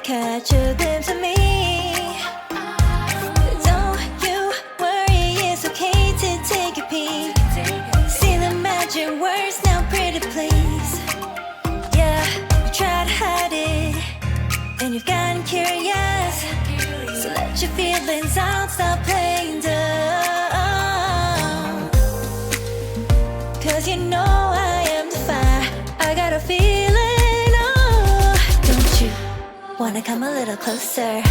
catch a glimpse of me. Don't you worry, it's okay to take a peek. See the magic words now, pretty please. Yeah, you try to hide it, and you've gotten curious. So let your feelings out, stop playing dumb. Cause you know I am the fire, I got a feeling, oh. Don't you wanna come a little closer?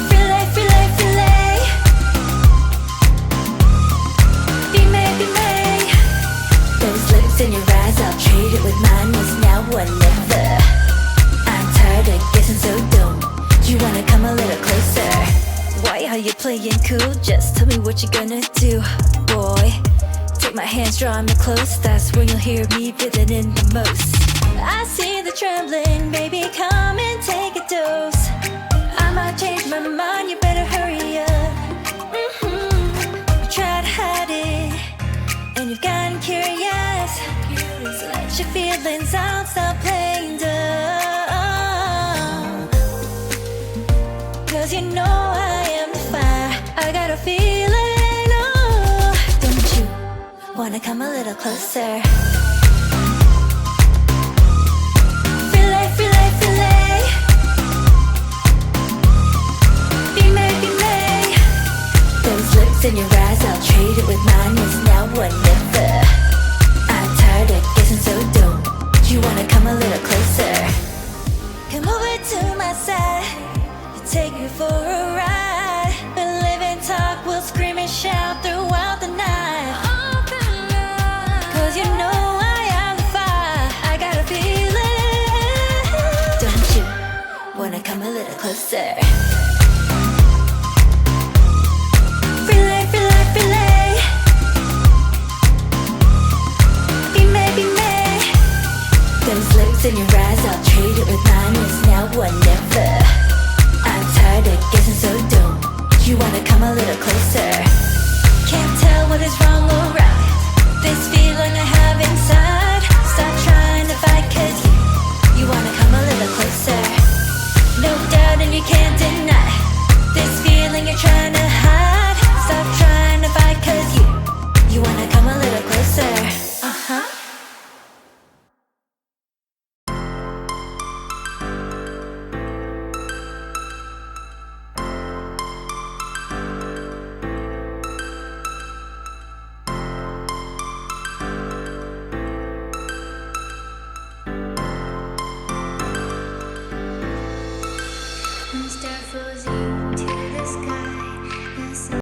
Filet, filet, filet. Be may, be may. Those lips in your eyes, I'll trade it with mine. It's now or never. I'm tired of guessing, so don't you wanna come a little closer? Why are you playing cool? Just tell me what you're gonna do, boy. Take my hands, draw me close. That's when you'll hear me feeling in the most. I see the trembling, baby, come and take a dose. I might change my mind, you better hurry up. You try to hide it, and you've gotten curious. So let your feelings out, stop playing dumb. Cause you know I am the fire, I got a feeling, oh. Don't you wanna come a little closer? Filet, filet, filet. Be may, be may. Those lips in your eyes, I'll trade it with mine.